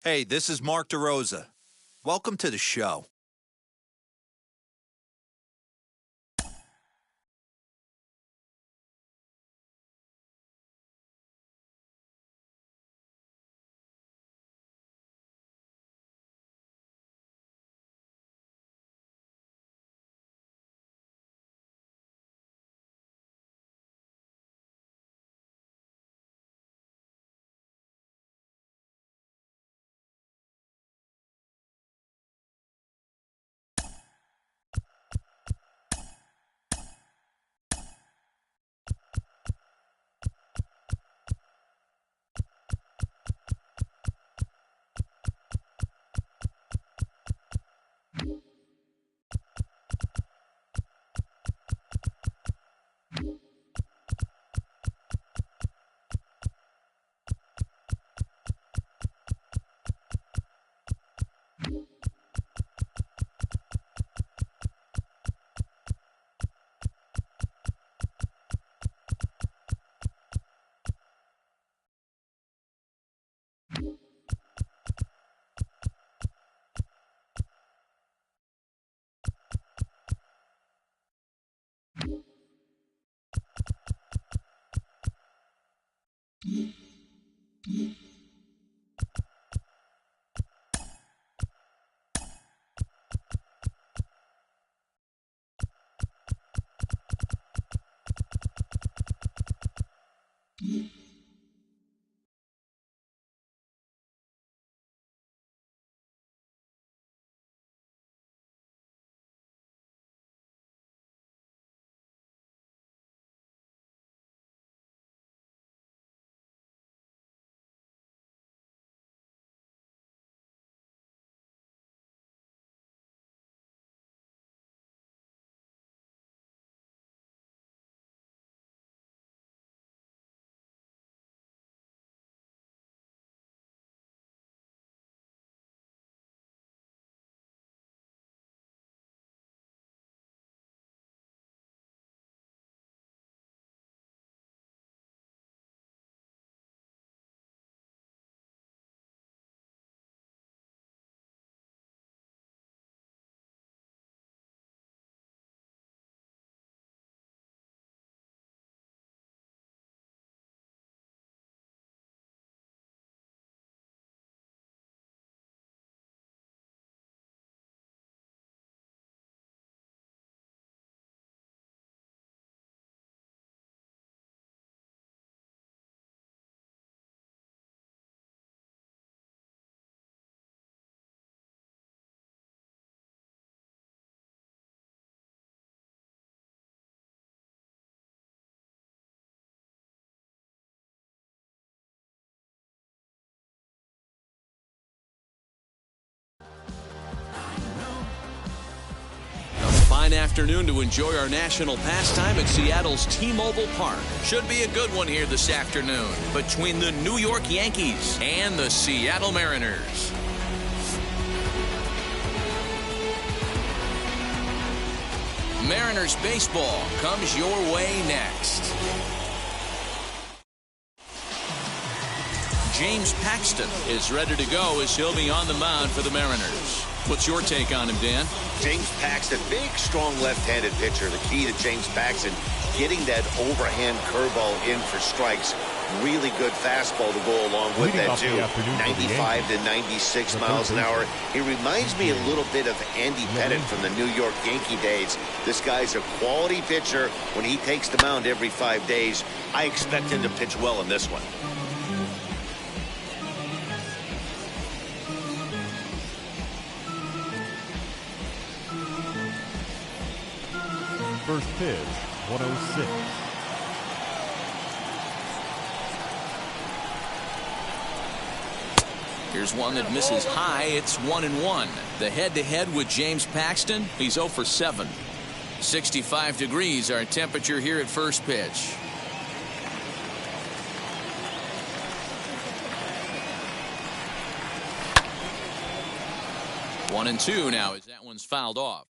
Hey, this is Mark DeRosa. Welcome to the show. Fine afternoon to enjoy our national pastime at Seattle's T-Mobile Park. Should be a good one here this afternoon between the New York Yankees and the Seattle Mariners. Mariners baseball comes your way next. James Paxton is ready to go as he'll be on the mound for the Mariners. What's your take on him, Dan? James Paxton, big, strong left-handed pitcher. The key to James Paxton, getting that overhand curveball in for strikes. Really good fastball to go along with that, too. 95 to 96 miles an hour. He reminds me a little bit of Andy Pettitte from the New York Yankee days. This guy's a quality pitcher. When he takes the mound every 5 days, I expect him to pitch well in this one. First pitch, 106. Here's one that misses high. It's 1-1. The head-to-head with James Paxton, he's 0 for 7. 65 degrees our temperature here at first pitch. 1-2 now as that one's fouled off.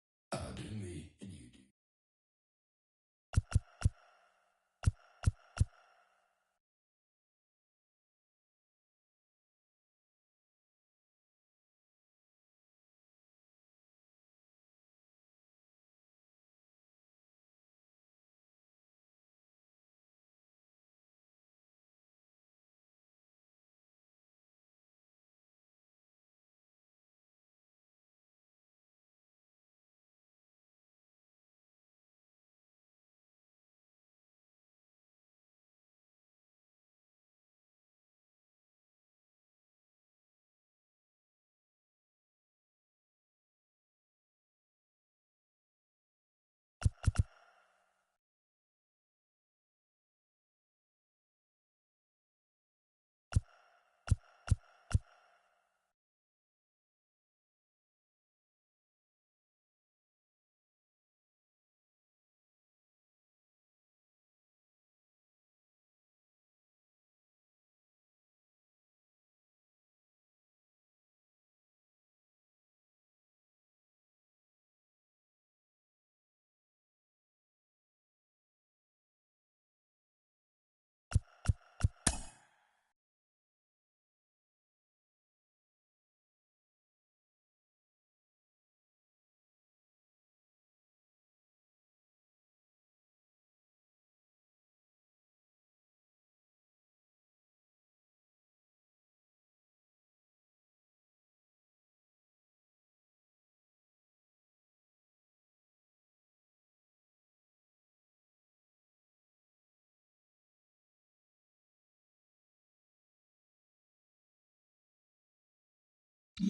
From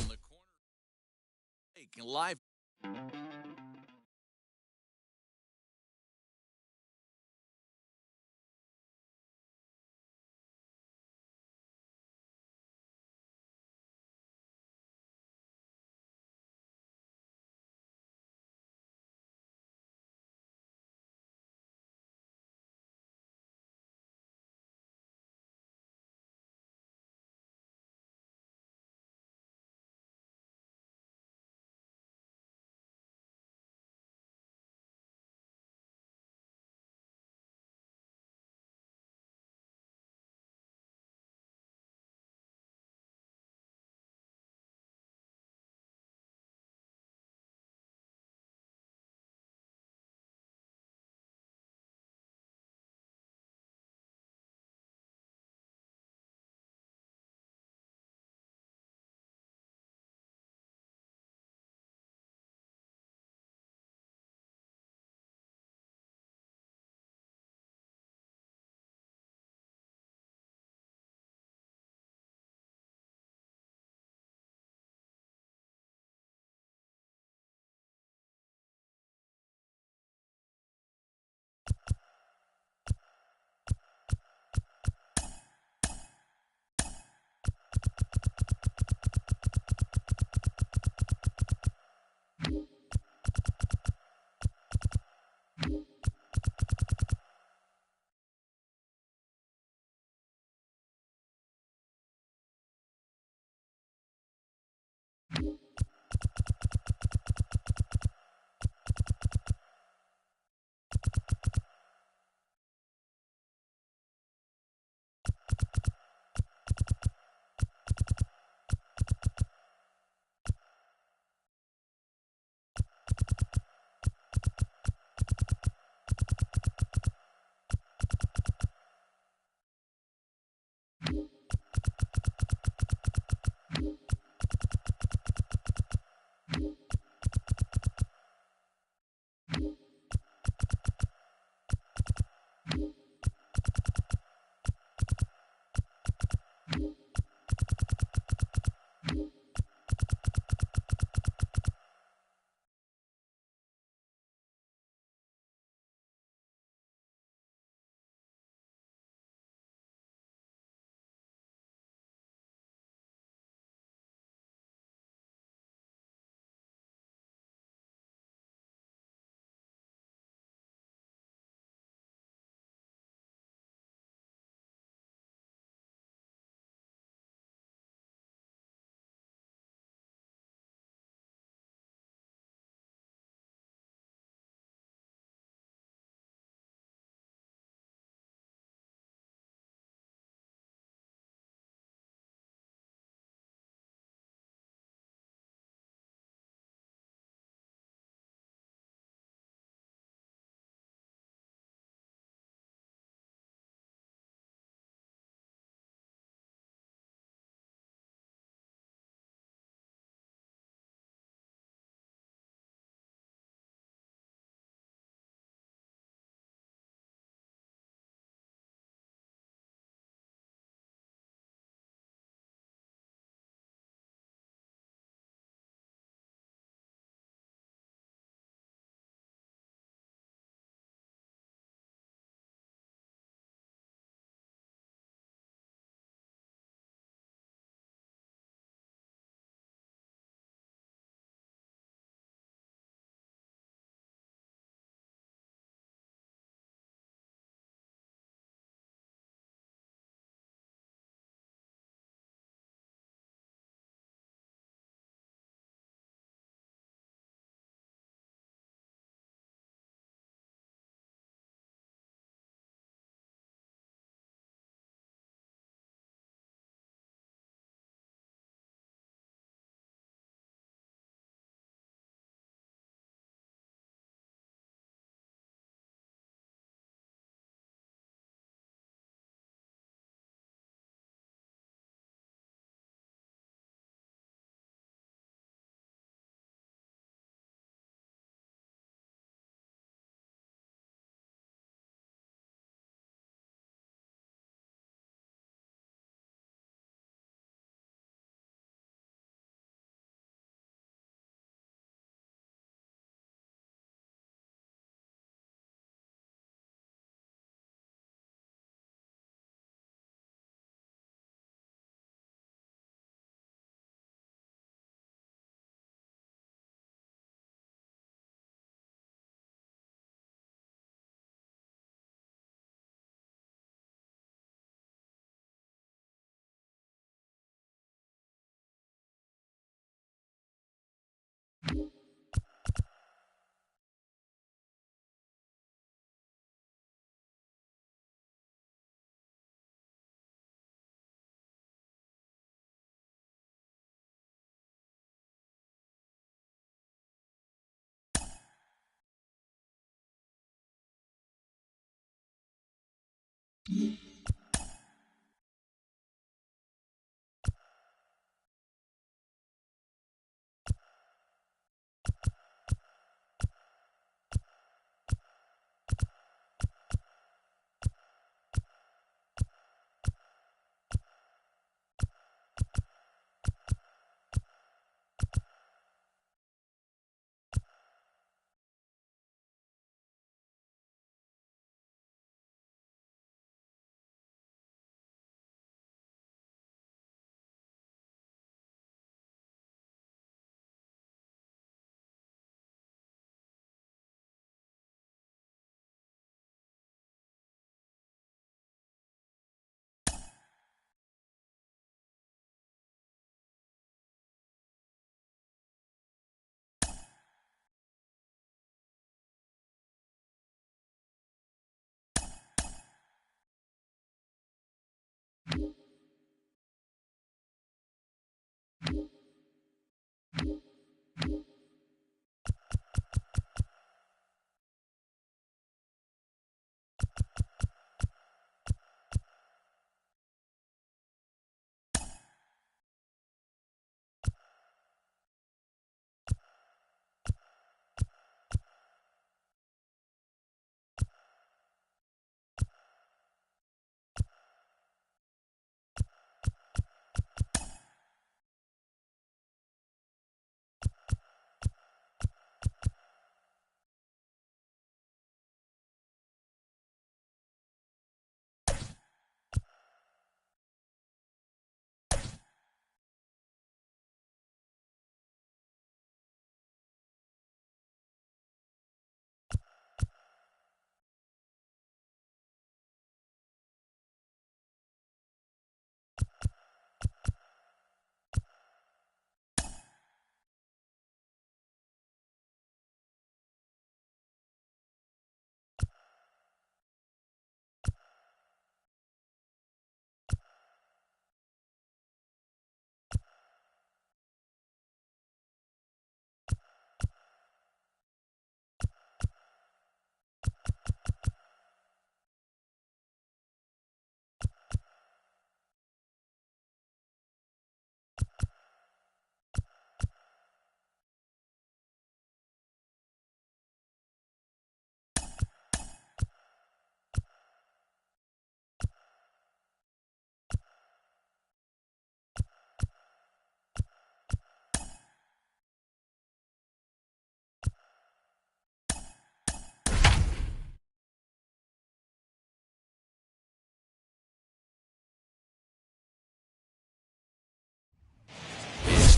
the corner, live.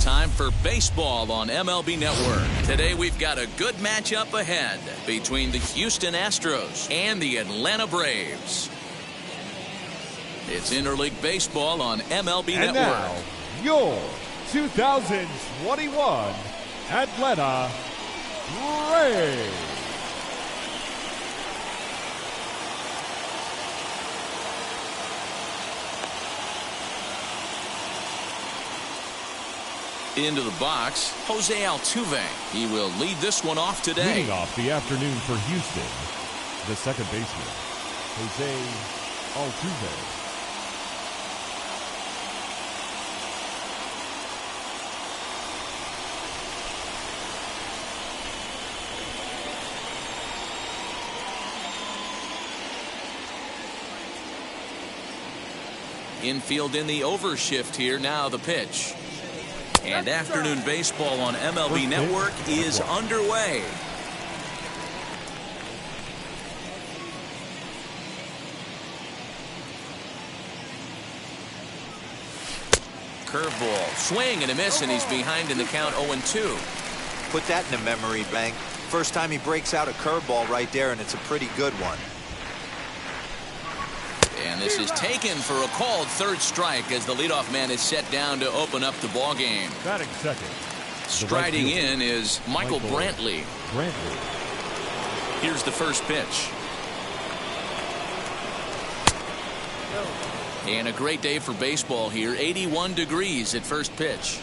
Time for baseball on MLB Network. Today we've got a good matchup ahead between the Houston Astros and the Atlanta Braves. It's interleague baseball on MLB and Network. Now, your 2021 Atlanta Braves. Into the box, Jose Altuve. He will lead this one off today. Leading off the afternoon for Houston, the second baseman, Jose Altuve. Infield in the overshift here. Now the pitch. And afternoon baseball on MLB Network is underway. Curveball, swing and a miss, and he's behind in the count 0-2. Put that in a memory bank. First time he breaks out a curveball right there, and it's a pretty good one. And this is taken for a called third strike as the leadoff man is set down to open up the ball game. Batting second. Striding in is Michael Brantley. Here's the first pitch. And a great day for baseball here. 81 degrees at first pitch.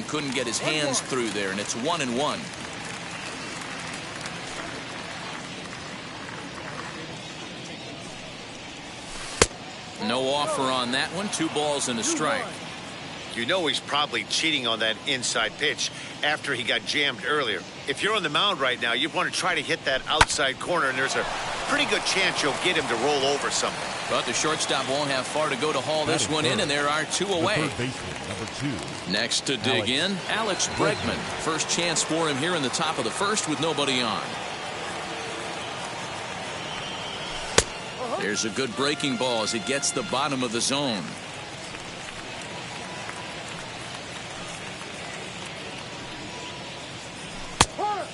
Couldn't get his hands through there, and it's 1-1. No offer on that one. 2 balls and a strike. You know he's probably cheating on that inside pitch after he got jammed earlier. If you're on the mound right now, you want to try to hit that outside corner, and there's a pretty good chance you'll get him to roll over something. But the shortstop won't have far to go to haul this one in, and there are 2 away. Third baseman, number 2. Next to dig in, Alex Bregman. First chance for him here in the top of the first with nobody on. There's a good breaking ball as it gets the bottom of the zone.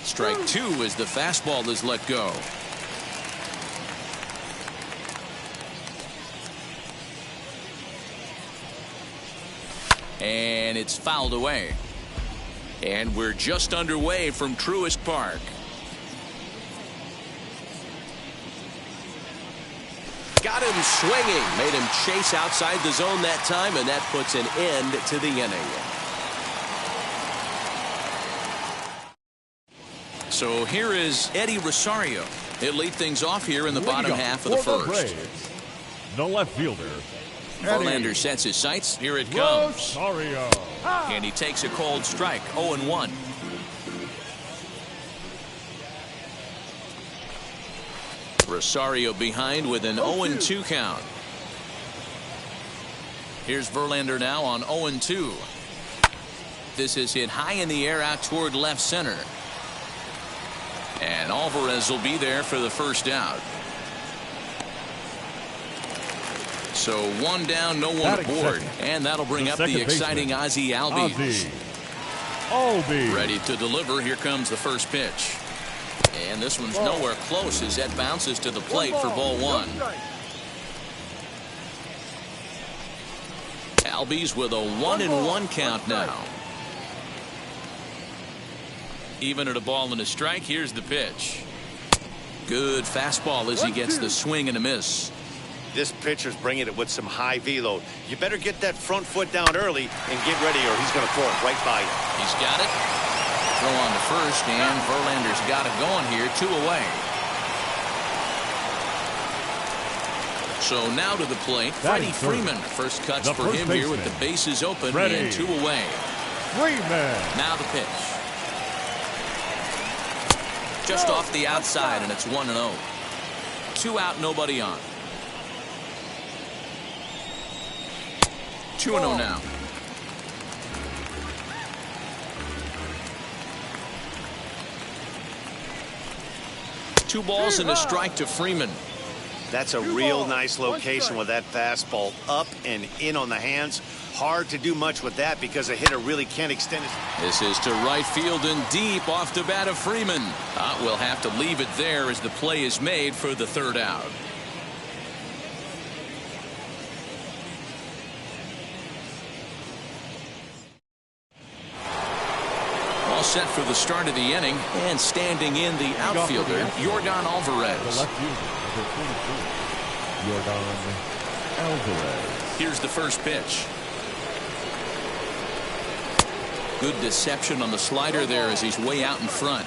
Strike 2 as the fastball is let go. And it's fouled away. And we're just underway from Truist Park. Got him swinging. Made him chase outside the zone that time, and that puts an end to the inning. So here is Eddie Rosario. He'll lead things off here in the bottom half of the first. The left fielder, Verlander sets his sights. Here it comes. Rosario. And he takes a cold strike. 0-1. Rosario behind with an 0-2 count. Here's Verlander now on 0-2. This is hit high in the air out toward left center. And Alvarez will be there for the first out. So 1 down, no one aboard. And that'll bring up the exciting Ozzie Albies. Ready to deliver. Here comes the first pitch. And this one's nowhere close as that bounces to the plate for ball 1. Albies with a 1-1 count now. Even at a ball and a strike. Here's the pitch. Good fastball as he gets the swing and a miss. This pitcher's bringing it with some high velo. You better get that front foot down early and get ready, or he's going to throw it right by you. He's got it. Throw on to first, and Verlander's got it going here. 2 away. So now to the plate, Freddie Freeman. First cuts for him here with the bases open and 2 away. Freeman. Now the pitch. Just off the outside, and it's 1-0. 2 out, nobody on. 2-0 now. Two balls and a strike to Freeman. That's a real nice location with that fastball up and in on the hands. Hard to do much with that because a hitter really can't extend his. This is to right field and deep off the bat of Freeman. We'll have to leave it there as the play is made for the 3rd out. All set for the start of the inning, and standing in the outfielder, Yordan Alvarez. The left fielder, number 22, Yordan Alvarez. Here's the first pitch. Good deception on the slider there as he's way out in front.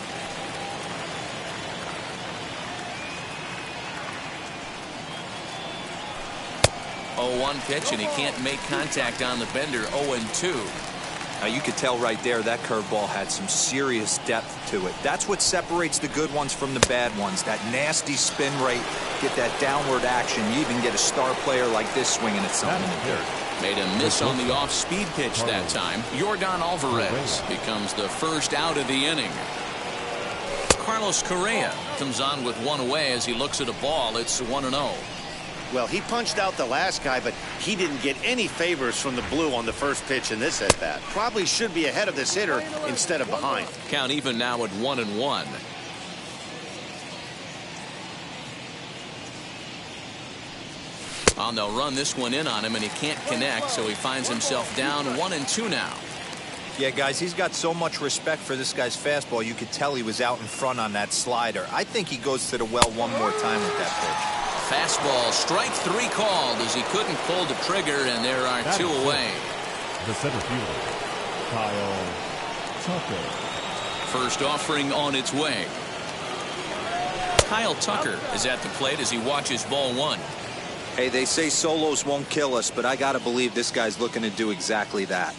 Oh, 1 pitch, and he can't make contact on the bender. 0-2. Now you could tell right there that curveball had some serious depth to it. That's what separates the good ones from the bad ones. That nasty spin rate, get that downward action. You even get a star player like this swinging at something in the dirt. Made a miss on the off-speed pitch that time. Yordan Alvarez becomes the first out of the inning. Carlos Correa comes on with 1 away as he looks at a ball. It's 1-0. Well, he punched out the last guy, but he didn't get any favors from the blue on the first pitch in this at-bat. Probably should be ahead of this hitter instead of behind. Count even now at 1-1. They'll run this one in on him, and he can't connect, so he finds himself down 1-2 now. Yeah, guys, he's got so much respect for this guy's fastball. You could tell he was out in front on that slider. I think he goes to the well one more time with that pitch. Fastball, strike 3 called as he couldn't pull the trigger, and there are 2 away. The center fielder, Kyle Tucker. First offering on its way. Kyle Tucker is at the plate as he watches ball 1. Hey, they say solos won't kill us, but I gotta believe this guy's looking to do exactly that.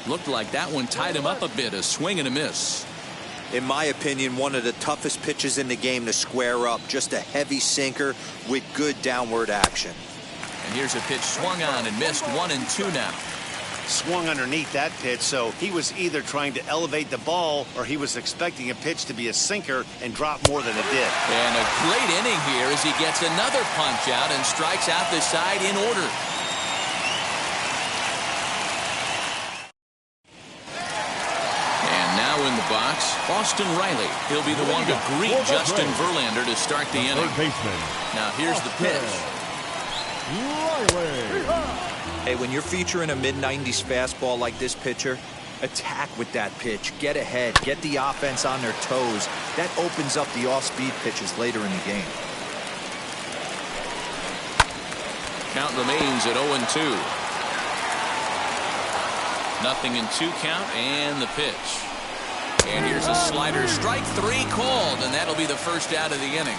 Looked like that one tied him up a bit. A swing and a miss. In my opinion, one of the toughest pitches in the game to square up. Just a heavy sinker with good downward action. And here's a pitch swung on and missed. 1-2 now. Swung underneath that pitch, so he was either trying to elevate the ball or he was expecting a pitch to be a sinker and drop more than it did. And a great inning here as he gets another punch out and strikes out the side in order. And now in the box, Austin Riley. He'll be the one to greet Justin Verlander to start the inning. Now here's the pitch. Hey, when you're featuring a mid-90s fastball like this pitcher, attack with that pitch. Get ahead. Get the offense on their toes. That opens up the off-speed pitches later in the game. Count remains at 0-2. 0-2 count and the pitch. And here's a slider. Strike 3 called, and that'll be the first out of the inning.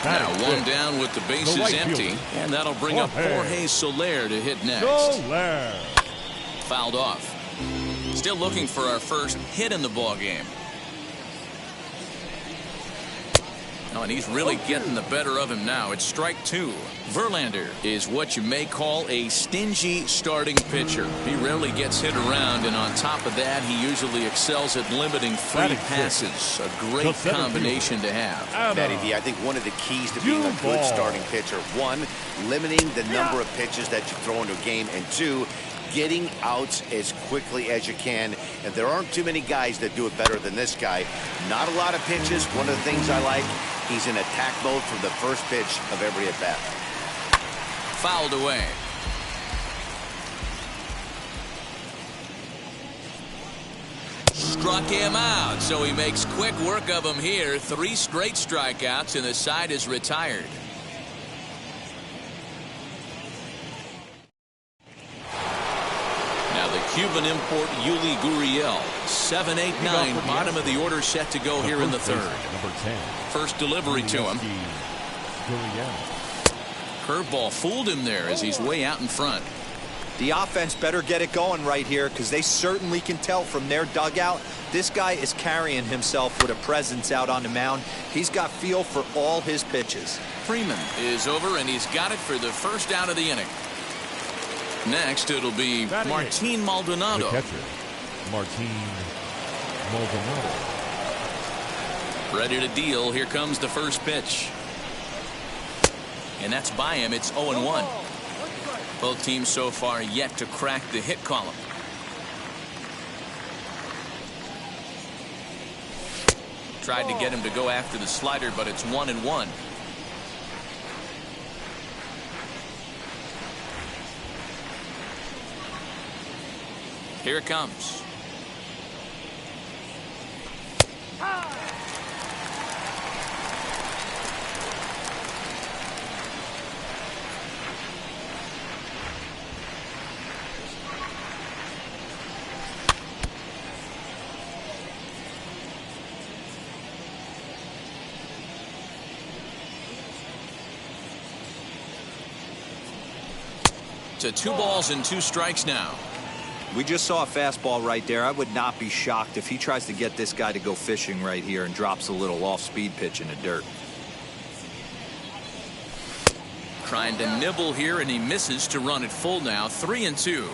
Now one down with the bases empty, and that'll bring up Jorge Soler to hit next. Fouled off. Still looking for our first hit in the ball game. Oh, and he's really getting the better of him now. It's strike 2. Verlander is what you may call a stingy starting pitcher. He rarely gets hit around, and on top of that, he usually excels at limiting free passes. A great combination to have. Matty V, I think one of the keys to being a good starting pitcher, 1, limiting the number of pitches that you throw into a game, and 2, getting outs as quickly as you can. And there aren't too many guys that do it better than this guy. Not a lot of pitches. One of the things I like, he's in attack mode from the first pitch of every at-bat. Fouled away. Struck him out, so he makes quick work of him here. 3 straight strikeouts, and the side is retired. Cuban import Yuli Gurriel. 7-8-9, bottom of the order set to go here in the third. Number 10. First delivery to him. Curveball fooled him there as he's way out in front. The offense better get it going right here, because they certainly can tell from their dugout this guy is carrying himself with a presence out on the mound. He's got feel for all his pitches. Freeman is over, and he's got it for the first out of the inning. Next, it'll be Martin Maldonado. The catcher, Martin Maldonado. Ready to deal. Here comes the first pitch. And that's by him. It's 0-1. Both teams so far yet to crack the hit column. Tried to get him to go after the slider, but it's 1-1. Here it comes. To 2 balls and 2 strikes now. We just saw a fastball right there. I would not be shocked if he tries to get this guy to go fishing right here and drops a little off-speed pitch in the dirt. Trying to nibble here, and he misses to run it full now. 3-2.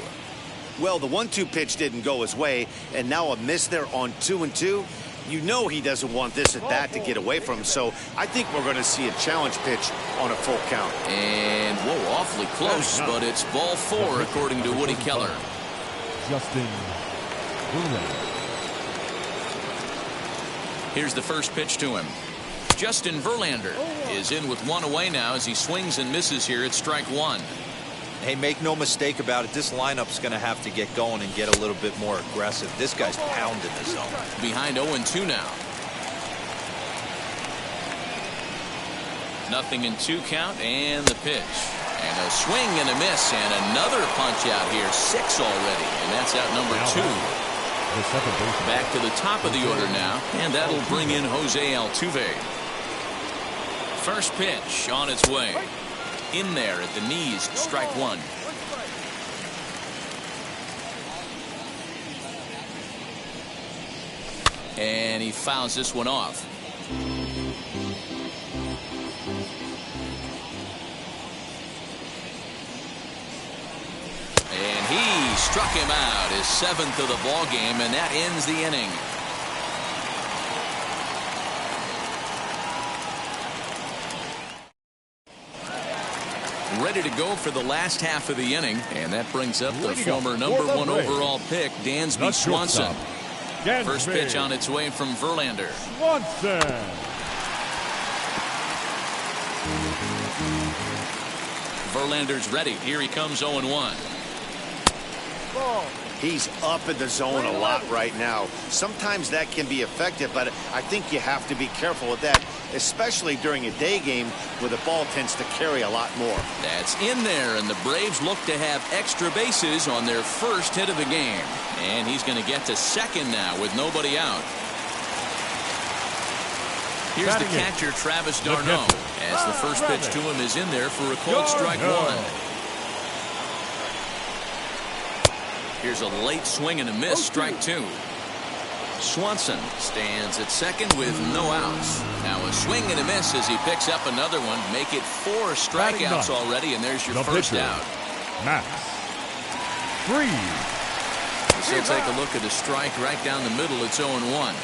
Well, the 1-2 pitch didn't go his way, and now a miss there on 2-2. You know he doesn't want this at bat to get away from him, so I think we're going to see a challenge pitch on a full count. And, whoa, awfully close, but it's ball 4 according to Woody Keller. Justin Verlander. Here's the first pitch to him. Justin Verlander is in with 1 away now as he swings and misses here at strike 1. Hey, make no mistake about it. This lineup's going to have to get going and get a little bit more aggressive. This guy's pounding the zone. Behind 0-2 now. 0-2 count and the pitch. And a swing and a miss, and another punch out here. 6 already, and that's out number 2. Back to the top of the order now, and that'll bring in Jose Altuve. First pitch on its way. In there at the knees, strike one. And he fouls this one off. And he struck him out, his 7th of the ball game, and that ends the inning. Ready to go for the last half of the inning, and that brings up the former #1 overall pick, Dansby Swanson. First pitch on its way from Verlander. Swanson. Verlander's ready. Here he comes, 0-1. He's up in the zone a lot right now. Sometimes that can be effective, but I think you have to be careful with that, especially during a day game where the ball tends to carry a lot more. That's in there, and the Braves look to have extra bases on their first hit of the game. And he's going to get to second now with nobody out. Here's the catcher, Travis d'Arnaud, as the first pitch to him is in there for a called strike one. Here's a late swing and a miss, strike two. Swanson stands at second with no outs. Now a swing and a miss as he picks up another one. Make it 4 strikeouts already, and there's your first out. Max Fried. So take a look at the strike right down the middle. It's 0-1.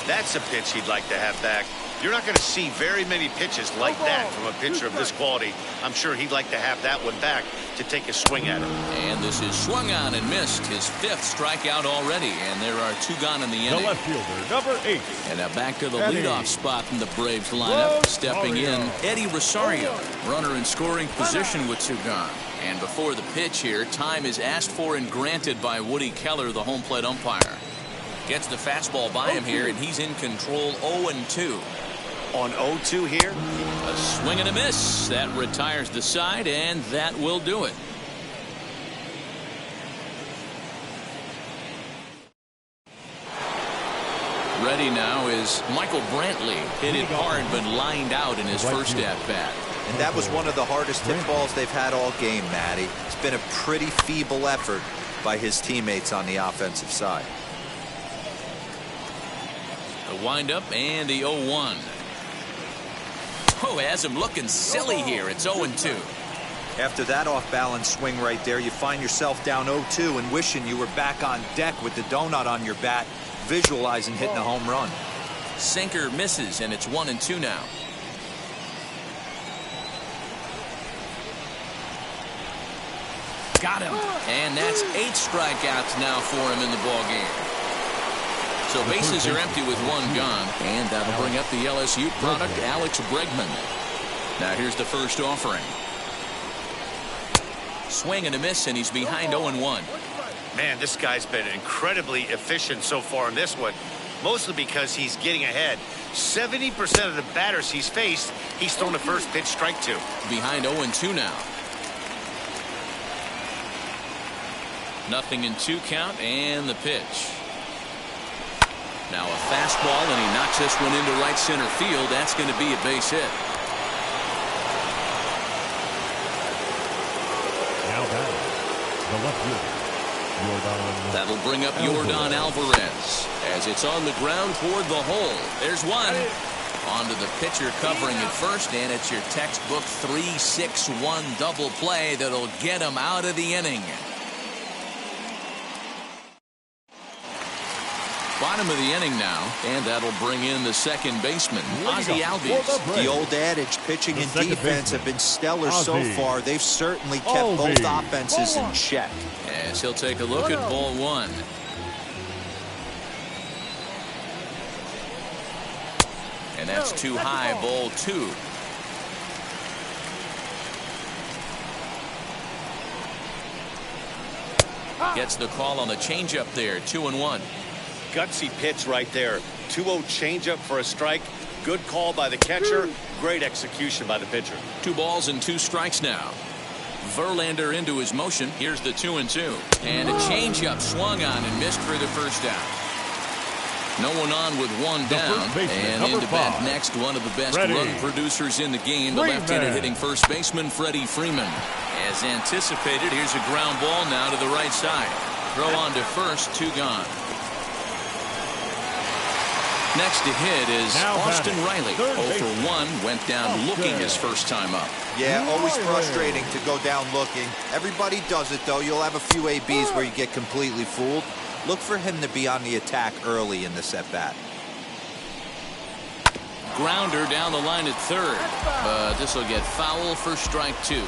That's a pitch he'd like to have back. You're not going to see very many pitches like that from a pitcher of this quality. I'm sure he'd like to have that one back to take a swing at it. And this is swung on and missed, his 5th strikeout already, and there are 2 gone in the inning. The left fielder, number 8. And now back to the leadoff spot in the Braves lineup. Stepping in, Eddie Rosario, runner in scoring position with 2 gone. And before the pitch here, time is asked for and granted by Woody Keller, the home plate umpire. Gets the fastball by him here, and he's in control. 0-2. On 0-2 here. A swing and a miss. That retires the side, and that will do it. Ready now is Michael Brantley. Hit it hard, but lined out in his first at-bat. And that was one of the hardest hit balls they've had all game, Matty. It's been a pretty feeble effort by his teammates on the offensive side. The windup and the 0-1. Oh, has him looking silly here. It's 0-2. After that off-balance swing right there, you find yourself down 0-2 and wishing you were back on deck with the donut on your bat, visualizing hitting a home run. Sinker misses, and it's 1-2 now. Got him. And that's 8 strikeouts now for him in the ballgame. So bases are empty with 1 gone, and that'll bring up the LSU product, Alex Bregman. Now here's the first offering. Swing and a miss, and he's behind 0-1. Man, this guy's been incredibly efficient so far in this one, mostly because he's getting ahead. 70% of the batters he's faced, he's thrown the first pitch strike to. Behind 0-2 now. 0-2 count, and the pitch. Now a fastball, and he knocks this one into right center field. That's going to be a base hit. Now back, the left fielder, That'll bring up Yordan Alvarez as it's on the ground toward the hole. There's one. On to the pitcher covering at first, and it's your textbook 3-6-1 double play that'll get him out of the inning. Bottom of the inning now, and that'll bring in the second baseman, Ozzie Albies. The old adage, pitching and defense have been stellar so far. They've certainly kept both offenses in check. As he'll take a look at ball 1. And that's too high, ball 2. Gets the call on the changeup there, 2-1. Gutsy pitch right there. 2-0 changeup for a strike. Good call by the catcher. Great execution by the pitcher. 2 balls and 2 strikes now. Verlander into his motion. Here's the 2-2. And a changeup swung on and missed for the first out. No one on with one down. And into bat next, one of the best run producers in the game, the left-handed hitting first baseman, Freddie Freeman. As anticipated, here's a ground ball now to the right side. Throw on to first, 2 gone. Next to hit is Austin Riley. 0 for 1, went down looking his first time up. Yeah, always frustrating to go down looking. Everybody does it, though. You'll have a few ABs where you get completely fooled. Look for him to be on the attack early in this at-bat. Grounder down the line at third, but this will get foul for strike 2.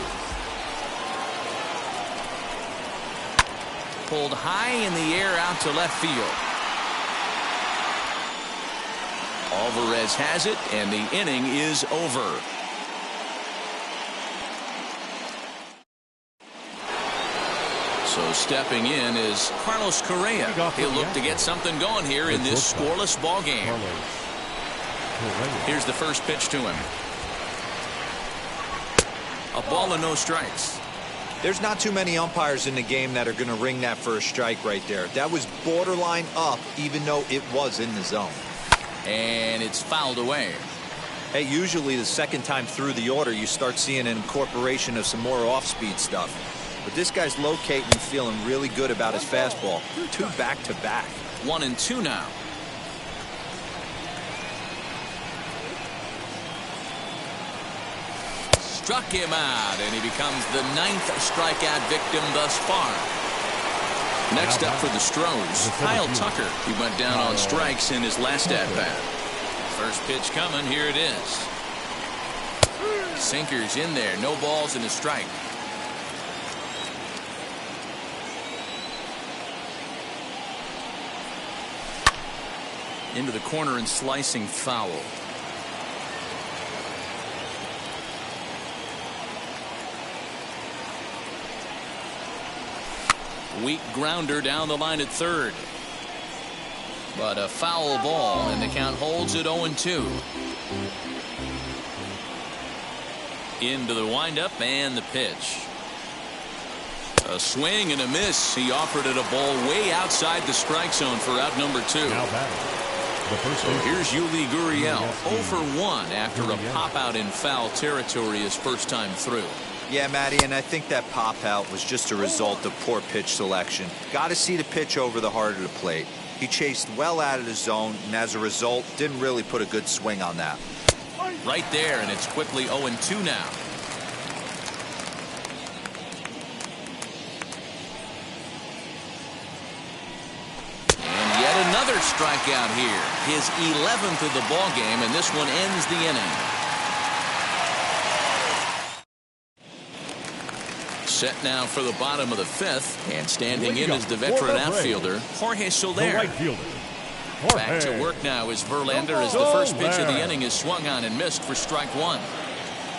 Pulled high in the air out to left field. Alvarez has it, and the inning is over. So stepping in is Carlos Correa. He'll look to get something going here in this scoreless ball game. Here's the first pitch to him. A ball and no strikes. There's not too many umpires in the game that are going to ring that for a strike right there. That was borderline up, even though it was in the zone. And it's fouled away. Hey, usually the second time through the order, you start seeing an incorporation of some more off-speed stuff. But this guy's locating and feeling really good about his fastball. 2 back-to-back. 1 and 2 now. Struck him out, and he becomes the 9th strikeout victim thus far. Next up for the Stros, Kyle Tucker. He went down on strikes in his last at-bat. First pitch coming, here it is. Sinkers in there, no balls and a strike. Into the corner and slicing foul. Weak grounder down the line at third. But a foul ball, and the count holds at 0-2. Into the windup and the pitch. A swing and a miss. He offered it a ball way outside the strike zone for out number 2. So here's Yuli Gurriel, 0 for 1 after a pop out in foul territory his first time through. Yeah, Matty, and I think that pop out was just a result of poor pitch selection. Got to see the pitch over the heart of the plate. He chased well out of the zone, and as a result, didn't really put a good swing on that. Right there, and it's quickly 0-2 now. And yet another strikeout here. His 11th of the ball game, and this one ends the inning. Set now for the bottom of the 5th, and standing in is the veteran outfielder, Jorge Soler. Back to work now is Verlander as the first pitch of the inning is swung on and missed for strike 1.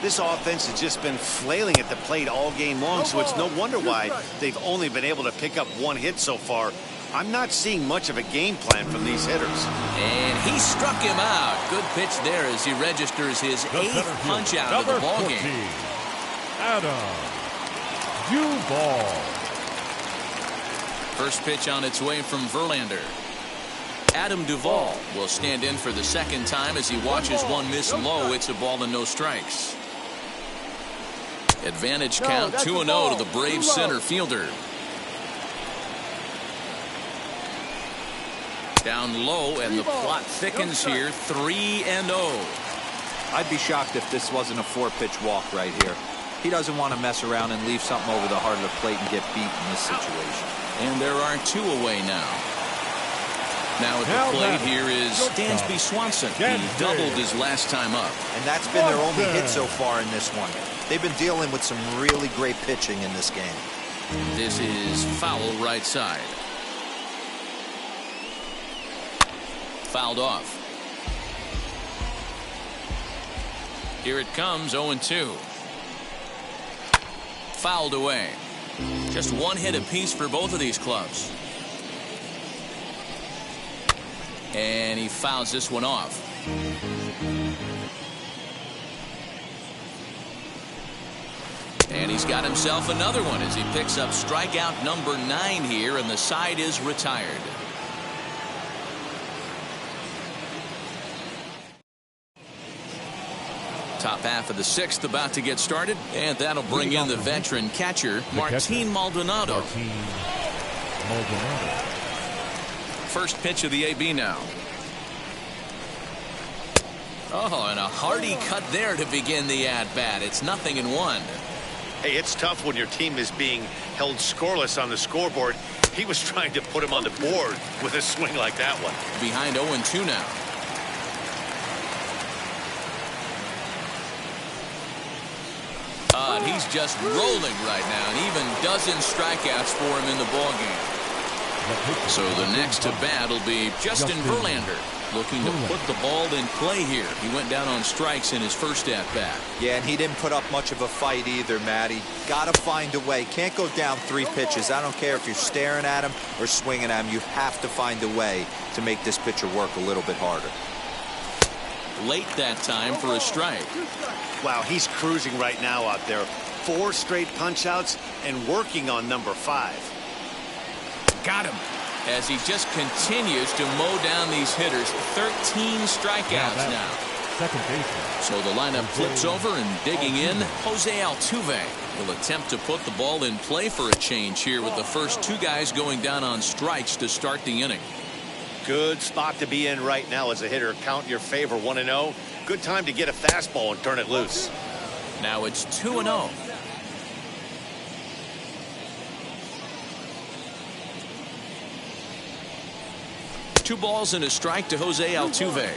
This offense has just been flailing at the plate all game long, so it's no wonder why they've only been able to pick up 1 hit so far. I'm not seeing much of a game plan from these hitters. And he struck him out. Good pitch there as he registers his 8th punch out of the ball game. Adam Duvall. First pitch on its way from Verlander. Adam Duvall will stand in for the second time as he watches one miss low. It's a ball and no strikes. Advantage count 2-0 to the Braves center fielder. Down low, and the plot thickens here. 3-0. I'd be shocked if this wasn't a 4-pitch walk right here. He doesn't want to mess around and leave something over the heart of the plate and get beat in this situation. And there are 2 away now. Now at the plate here is Dansby Swanson. He doubled his last time up. And that's been their only hit so far in this one. They've been dealing with some really great pitching in this game. This is foul right side. Fouled off. Here it comes, 0-2. Fouled away. Just 1 hit apiece for both of these clubs. And he fouls this one off. And he's got himself another one as he picks up strikeout number 9 here, and the side is retired. Top half of the sixth about to get started, and that'll bring in the veteran catcher, Martin Maldonado. First pitch of the AB now. Oh, and a hearty cut there to begin the at-bat. It's 0-1. Hey, it's tough when your team is being held scoreless on the scoreboard. He was trying to put him on the board with a swing like that one. Behind 0-2 now. He's just rolling right now, and even dozen strikeouts for him in the ballgame. So the next to bat will be Justin Verlander, looking to put the ball in play here. He went down on strikes in his first at-bat. Yeah, and he didn't put up much of a fight either, Matty. Got to find a way. Can't go down 3 pitches. I don't care if you're staring at him or swinging at him. You have to find a way to make this pitcher work a little bit harder. Late that time for a strike. Wow, he's cruising right now out there. 4 straight punch-outs and working on number 5. Got him. As he just continues to mow down these hitters. 13 strikeouts now. Second baseman. So the lineup flips over, and digging in, Jose Altuve will attempt to put the ball in play for a change here with the first 2 guys going down on strikes to start the inning. Good spot to be in right now as a hitter. Count in your favor, 1-0. Good time to get a fastball and turn it loose. Now it's 2-0. Two balls and a strike to Jose Altuve.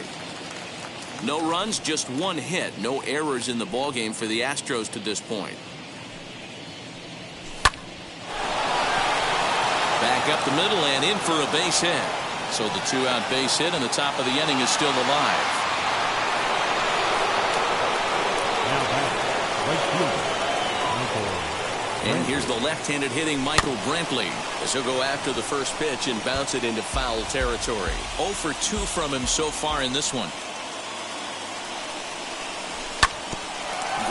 No runs, just 1 hit. No errors in the ballgame for the Astros to this point. Back up the middle and in for a base hit. So the 2-out base hit, and the top of the inning is still alive. And here's the left-handed hitting Michael Brantley as he'll go after the first pitch and bounce it into foul territory. 0 for 2 from him so far in this one.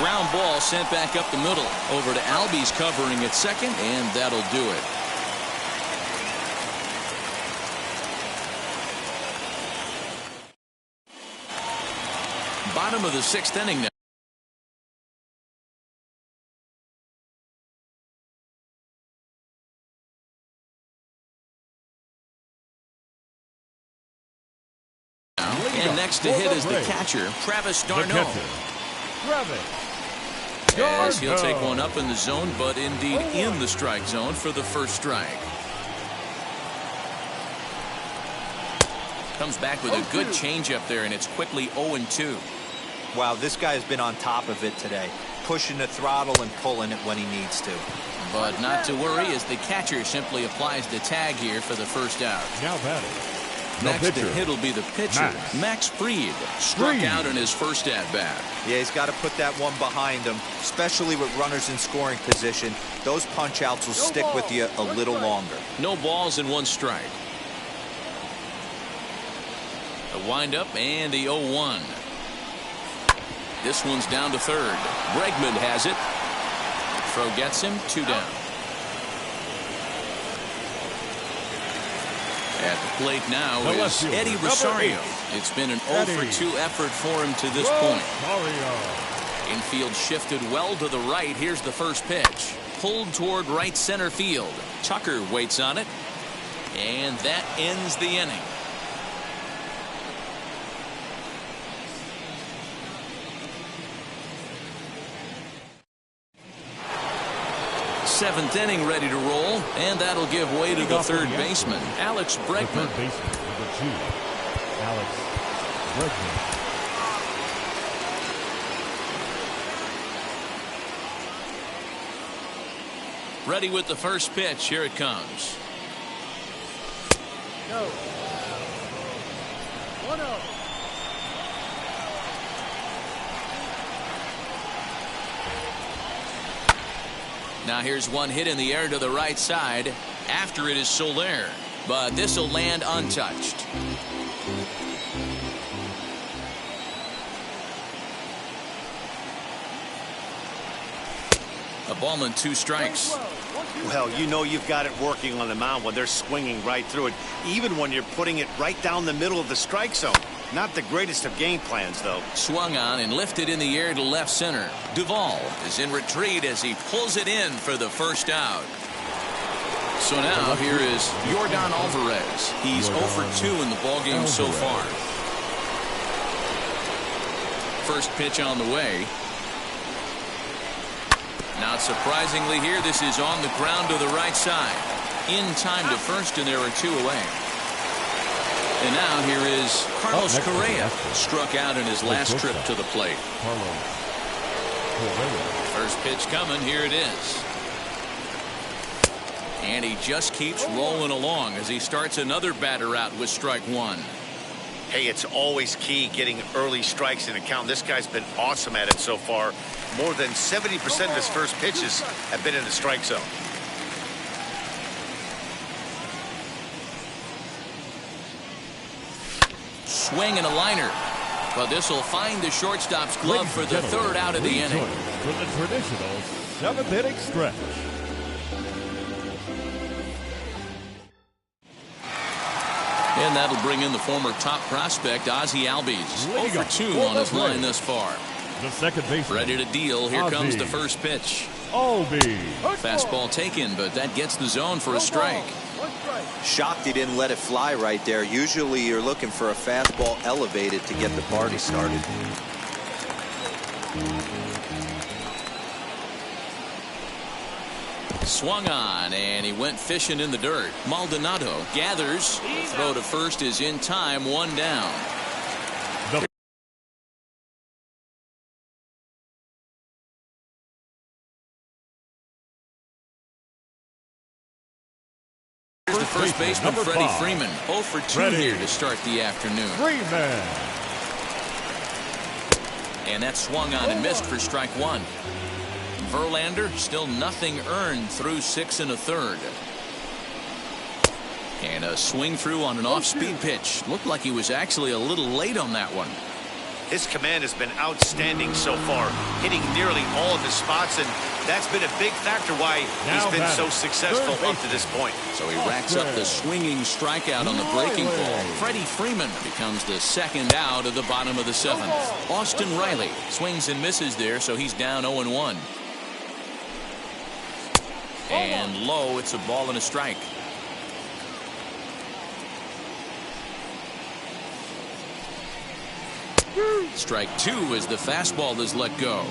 Ground ball sent back up the middle. Over to Albies covering at second, and that'll do it. Bottom of the 6th inning now. And next to hit is the catcher, Travis d'Arnaud. As he'll take one up in the zone, but indeed in the strike zone for the first strike. Comes back with a good changeup there, and it's quickly 0-2. Wow, this guy's been on top of it today, pushing the throttle and pulling it when he needs to. But not to worry, as the catcher simply applies the tag here for the first out. Now batting. Next to hit will be the pitcher, Max Fried. Struck out in his first at-bat. Yeah, he's got to put that one behind him, especially with runners in scoring position. Those punch-outs will stick with you a little longer. No balls and 1 strike. A windup and the 0-1. This one's down to third. Bregman has it. Throw gets him, 2 down. At the plate now is Eddie Rosario. It's been an 0 for 2 effort for him to this point. Infield shifted well to the right. Here's the first pitch. Pulled toward right center field. Tucker waits on it. And that ends the inning. 7th inning ready to roll, and that'll give way to the third baseman, Alex Bregman. Third baseman, number 2, Alex Bregman. Ready with the first pitch. Here it comes. Go. 1-0. Now here's one hit in the air to the right side. After it is Soler, but this will land untouched. A ball and 2 strikes. Well, you know you've got it working on the mound when they're swinging right through it, even when you're putting it right down the middle of the strike zone. Not the greatest of game plans, though. Swung on and lifted in the air to left center. Duvall is in retreat as he pulls it in for the first out. So now here is Yordan Alvarez. He's 0 for 2 in the ballgame so far. First pitch on the way. Not surprisingly here, this is on the ground to the right side. In time to first, and there are 2 away. And now here is Carlos Correa, struck out in his last trip to the plate. First pitch coming, here it is. And he just keeps rolling along as he starts another batter out with strike 1. Hey, it's always key getting early strikes in a count. This guy's been awesome at it so far. More than 70% of his first pitches have been in the strike zone. Swing and a liner. But this will find the shortstop's glove for the 3rd out of the inning. For the traditional 7th inning stretch. And that'll bring in the former top prospect, Ozzie Albies. 0 for 2 on his line thus far. The second baseman. Ready to deal. Here comes the first pitch. Albies. Fastball taken, but that gets the zone for a strike. Shocked he didn't let it fly right there. Usually you're looking for a fastball elevated to get the party started. Swung on, and he went fishing in the dirt. Maldonado gathers. The throw to first is in time, 1 down. Here's the first baseman, Freddie Freeman. 0 for 2 here to start the afternoon. Freeman. And that swung on and missed for strike 1. Verlander still nothing earned through 6 1/3. And a swing through on an off-speed pitch. Looked like he was actually a little late on that one. His command has been outstanding so far, hitting nearly all of his spots, and that's been a big factor why he's been so successful up to this point. So he racks up the swinging strikeout on the breaking ball. Freddie Freeman becomes the 2nd out of the bottom of the 7th. Austin Riley swings and misses there, so he's down 0-1. And low, it's a ball and a strike. Strike 2 as the fastball is let go.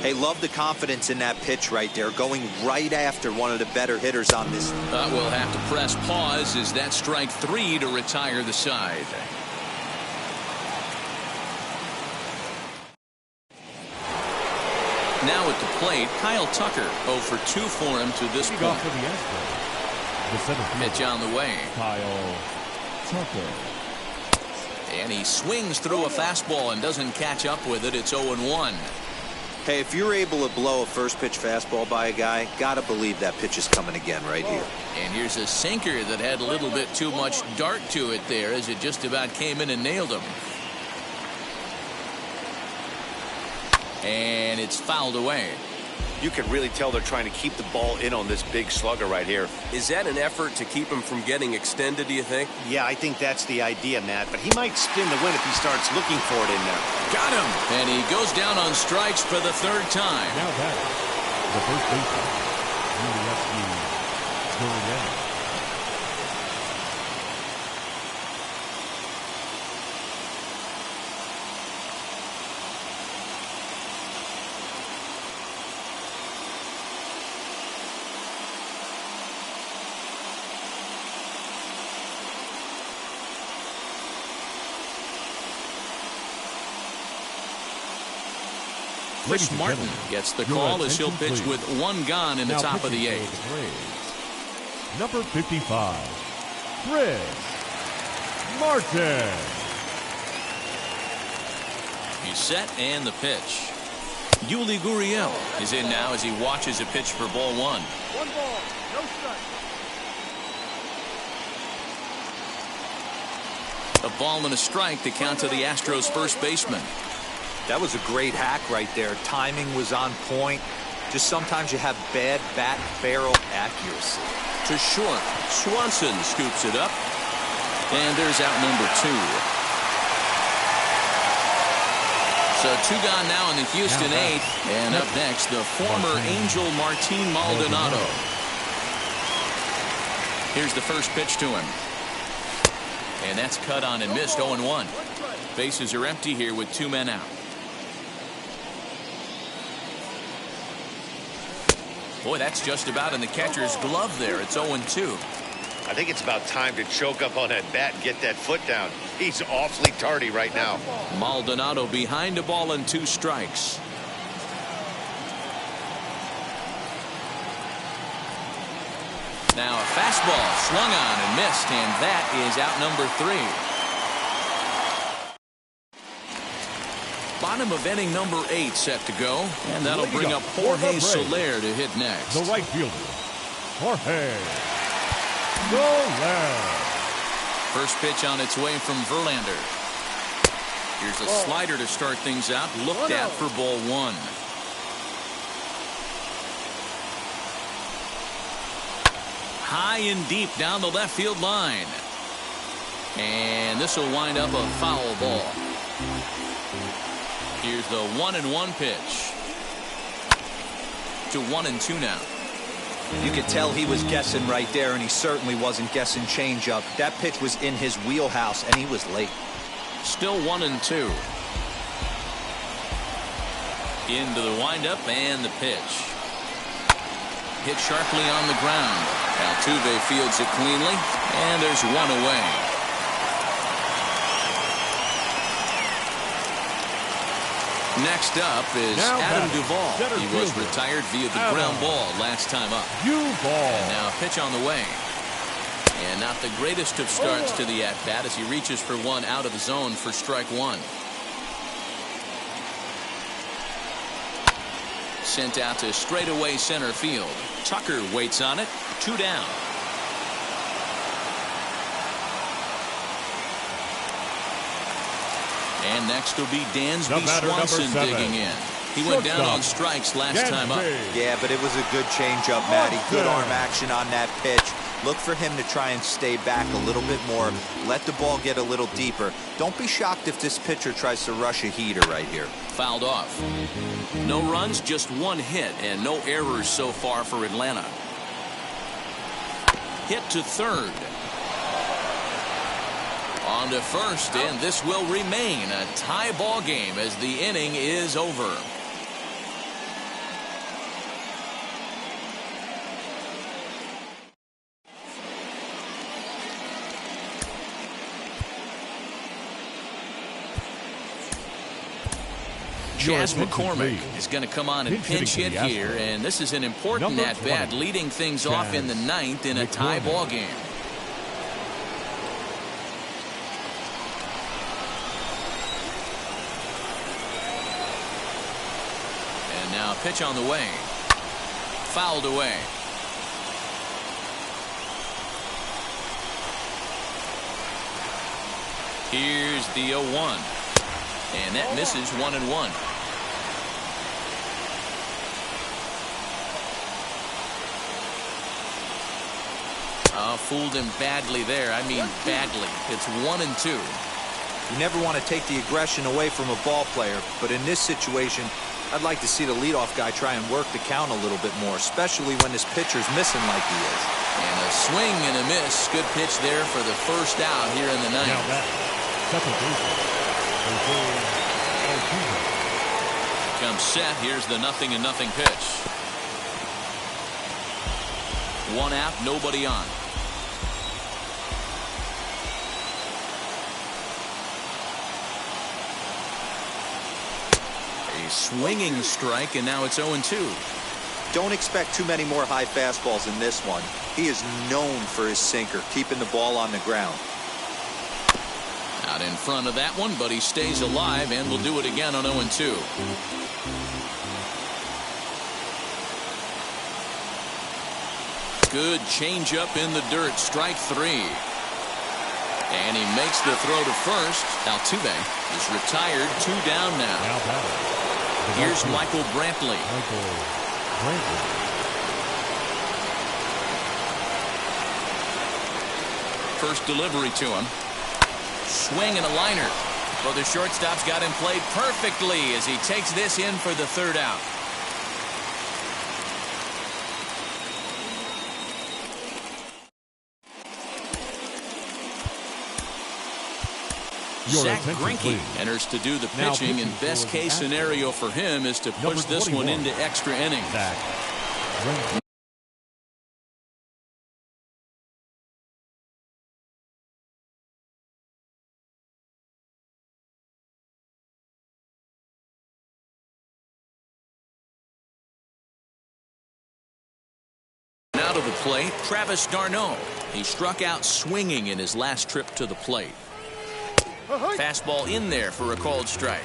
Hey, love the confidence in that pitch right there, going right after one of the better hitters on this. We'll have to press pause as that strike 3 to retire the side. Now at the plate, Kyle Tucker. 0 for 2 for him to this point. Pitch on the way. Kyle Tucker. And he swings through a fastball and doesn't catch up with it. It's 0-1. Hey, if you're able to blow a first pitch fastball by a guy, gotta believe that pitch is coming again right here. And here's a sinker that had a little bit too much dart to it there as it just about came in and nailed him. And it's fouled away. You can really tell they're trying to keep the ball in on this big slugger right here. Is that an effort to keep him from getting extended, do you think? Yeah, I think that's the idea, Matt. But he might spin the win if he starts looking for it in there. Got him! And he goes down on strikes for the 3rd time. Now that the first baseman, Yulieski Gurriel. Chris Martin gets the call as he'll pitch with 1 gone in the top of the 8th. Number 55, Chris Martin. He's set and the pitch. Yuli Gurriel is in now as he watches a pitch for ball 1. 1 ball, no strike. A ball and a strike to count to the Astros first baseman. That was a great hack right there. Timing was on point. Just sometimes you have bad bat barrel accuracy. To short. Swanson scoops it up. And there's out number 2. So 2 gone now in the Houston 8th. And up next, the former Angel Martin Maldonado. Here's the first pitch to him. And that's cut on and missed. 0-1. Bases are empty here with 2 men out. Boy, that's just about in the catcher's glove there. It's 0-2. I think it's about time to choke up on that bat and get that foot down. He's awfully tardy right now. Maldonado behind a ball and 2 strikes. Now a fastball swung on and missed, and that is out number 3. Bottom of inning number 8 set to go, and that'll bring up Jorge Soler to hit next. The right fielder, Jorge Soler. First pitch on its way from Verlander. Here's a slider to start things out, looked at for ball 1. High and deep down the left field line. And this will wind up a foul ball. Here's the 1-1 pitch. To 1-2 now. You could tell he was guessing right there, and he certainly wasn't guessing changeup. That pitch was in his wheelhouse, and he was late. Still 1-2. Into the windup and the pitch. Hit sharply on the ground. Altuve fields it cleanly, and there's 1 away. Next up is Adam Duvall. He was retired via the ground ball last time up. And now a pitch on the way. And not the greatest of starts to the at-bat as he reaches for 1 out of the zone for strike 1. Sent out to straightaway center field. Tucker waits on it. 2 down. And next will be Dansby Swanson digging in. He went down on strikes last time up. Yeah, but it was a good changeup, Matty. Good arm action on that pitch. Look for him to try and stay back a little bit more. Let the ball get a little deeper. Don't be shocked if this pitcher tries to rush a heater right here. Fouled off. No runs, just 1 hit, and no errors so far for Atlanta. Hit to third. On to first, and this will remain a tie ball game as the inning is over. Chas McCormick is going to come on and pinch hit here, and this is an important at-bat, leading things off in the 9th in a tie ball game. And now a pitch on the way. Fouled away. Here's the 0-1. And that misses 1-1. Fooled him badly there. I mean badly. It's 1-2. You never want to take the aggression away from a ball player, but in this situation, I'd like to see the leadoff guy try and work the count a little bit more, especially when this pitcher's missing like he is. And a swing and a miss. Good pitch there for the first out here in the 9th. Now that second baseman, comes set. Here's the 0-0 pitch. 1 out, nobody on. A swinging strike, and now it's 0-2. Don't expect too many more high fastballs in this one. He is known for his sinker, keeping the ball on the ground. Out in front of that one, but he stays alive and will do it again on 0-2. Good changeup in the dirt. Strike 3. And he makes the throw to first. Altuve is retired. 2 down now. Here's Michael Brantley. First delivery to him. Swing and a liner. Well, the shortstop's got him played perfectly as he takes this in for the third out. Zach Greinke enters to do the pitching, and best case scenario for him is to push this one into extra innings. Now to the plate, Travis d'Arnaud. He struck out swinging in his last trip to the plate. Fastball in there for a called strike.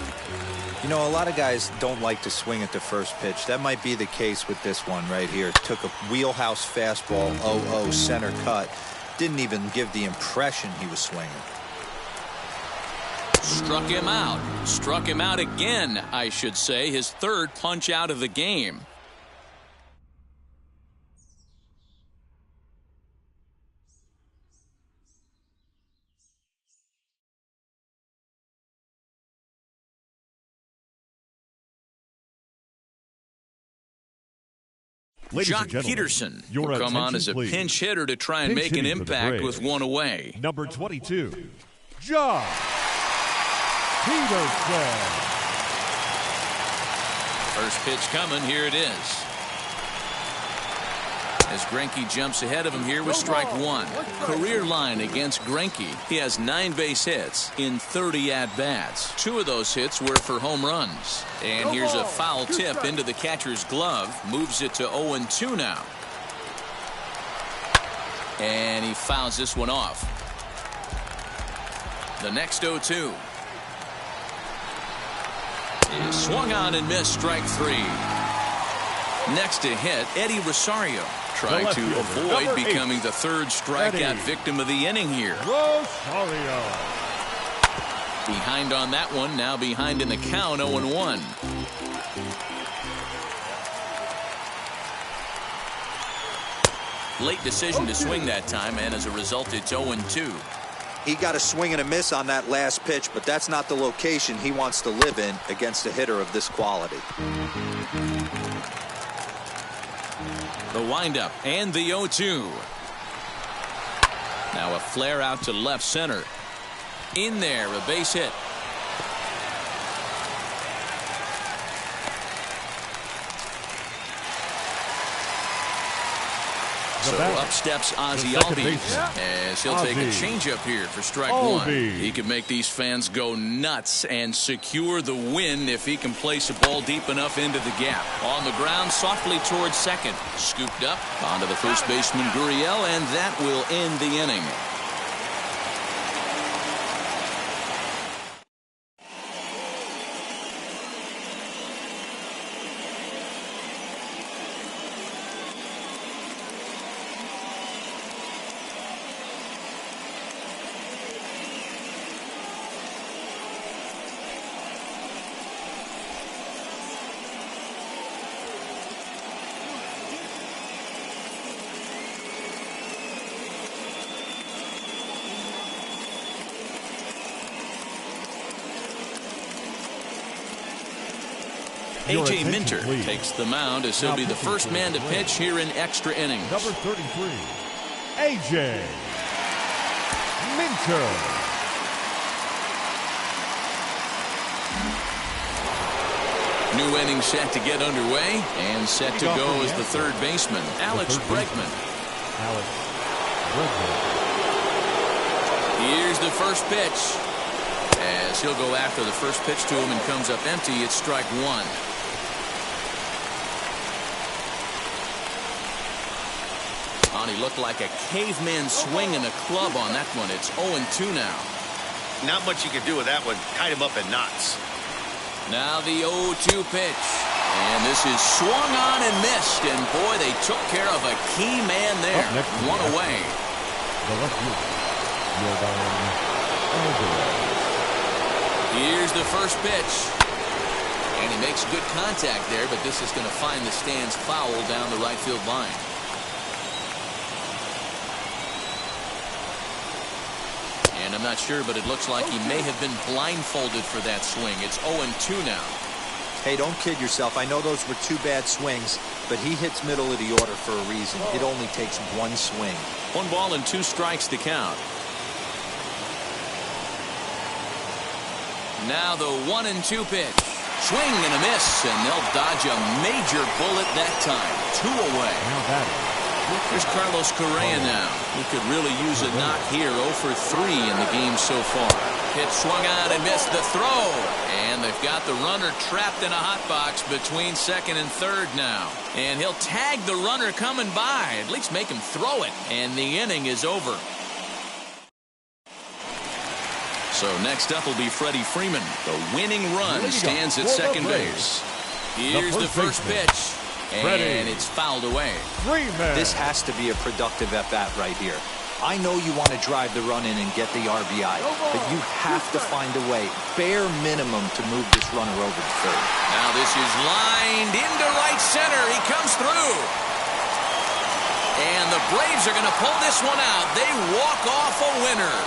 You know, a lot of guys don't like to swing at the first pitch. That might be the case with this one right here. Took a wheelhouse fastball, 0-0 center cut. Didn't even give the impression he was swinging. Struck him out. Struck him out again, I should say. His third punch out of the game. Jock Peterson will come on as a pinch hitter to try and make an impact with one away. Number 22, Jock Peterson. First pitch coming. Here it is. As Greinke jumps ahead of him here with strike one. Career line against Greinke. He has 9 base hits in 30 at-bats. 2 of those hits were for home runs. And here's a foul tip into the catcher's glove. Moves it to 0-2 now. And he fouls this one off. The next 0-2. Is swung on and missed, strike 3. Next to hit, Eddie Rosario. Trying to avoid becoming the third strikeout victim of the inning here. Rosario. Behind on that one, now behind in the count, 0-1. Late decision to swing that time, and as a result, it's 0-2. He got a swing and a miss on that last pitch, but that's not the location he wants to live in against a hitter of this quality. The windup and the 0-2. Now a flare out to left center. In there, a base hit. So up steps Ozzie Albies as he'll take a changeup here for strike one. He can make these fans go nuts and secure the win if he can place a ball deep enough into the gap. On the ground, softly towards second. Scooped up onto the first baseman Gurriel, and that will end the inning. A.J. Minter takes the mound as he'll be the first man to pitch here in extra innings. Number 33, A.J. Minter. New inning set to get underway and set to go as the third baseman, Alex Bregman. Here's the first pitch. As he'll go after the first pitch to him and comes up empty, it's strike one. He looked like a caveman swinging a club on that one. It's 0-2 now. Not much you can do with that one. Tied him up in knots. Now the 0-2 pitch. And this is swung on and missed. And boy, they took care of a key man there. One away. Here's the first pitch. And he makes good contact there, but this is going to find the stands foul down the right field line. And I'm not sure, but it looks like he may have been blindfolded for that swing. It's 0-2 now. Hey, don't kid yourself. I know those were 2 bad swings, but he hits middle of the order for a reason. It only takes 1 swing. 1 ball and 2 strikes to count. Now the 1-2 pitch. Swing and a miss, and they'll dodge a major bullet that time. 2 away. Now batting. Here's Carlos Correa now. He could really use a knock here. 0 for 3 in the game so far. Pitch swung on and missed the throw. And they've got the runner trapped in a hot box between second and third now. And he'll tag the runner coming by. At least make him throw it. And the inning is over. So next up will be Freddie Freeman. The winning run stands at second base. Here's the first pitch. And it's fouled away. This has to be a productive at-bat right here. I know you want to drive the run in and get the RBI, but you have to find a way, bare minimum, to move this runner over to third. Now this is lined into right center. He comes through. And the Braves are going to pull this one out. They walk off a winner.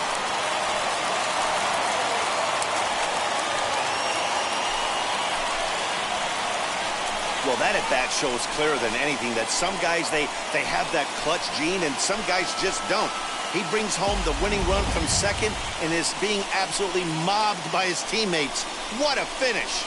Well, that at-bat shows clearer than anything that some guys, they have that clutch gene and some guys just don't. He brings home the winning run from second and is being absolutely mobbed by his teammates. What a finish.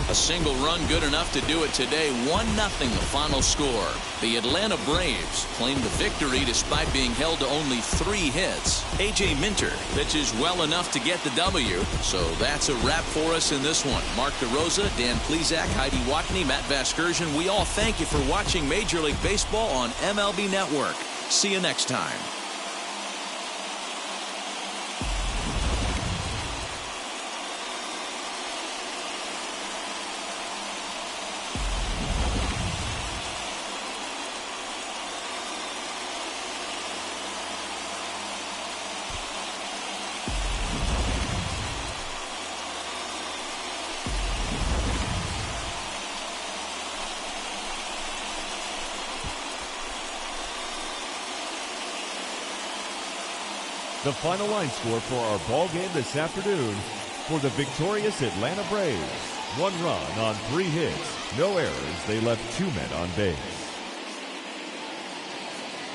A single run good enough to do it today. 1-0 the final score. The Atlanta Braves claim the victory despite being held to only 3 hits. A.J. Minter pitches well enough to get the W. So that's a wrap for us in this one. Mark DeRosa, Dan Plesac, Heidi Watney, Matt Vasgersian. We all thank you for watching Major League Baseball on MLB Network. See you next time. The final line score for our ball game this afternoon for the victorious Atlanta Braves. 1 run on 3 hits, no errors. They left 2 men on base.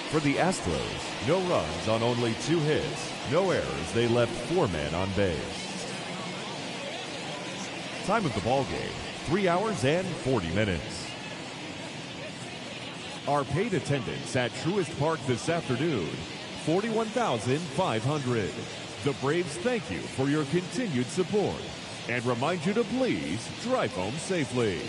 For the Astros, no runs on only 2 hits, no errors. They left 4 men on base. Time of the ball game, 3 hours and 40 minutes. Our paid attendance at Truist Park this afternoon, 41,500. The Braves thank you for your continued support and remind you to please drive home safely.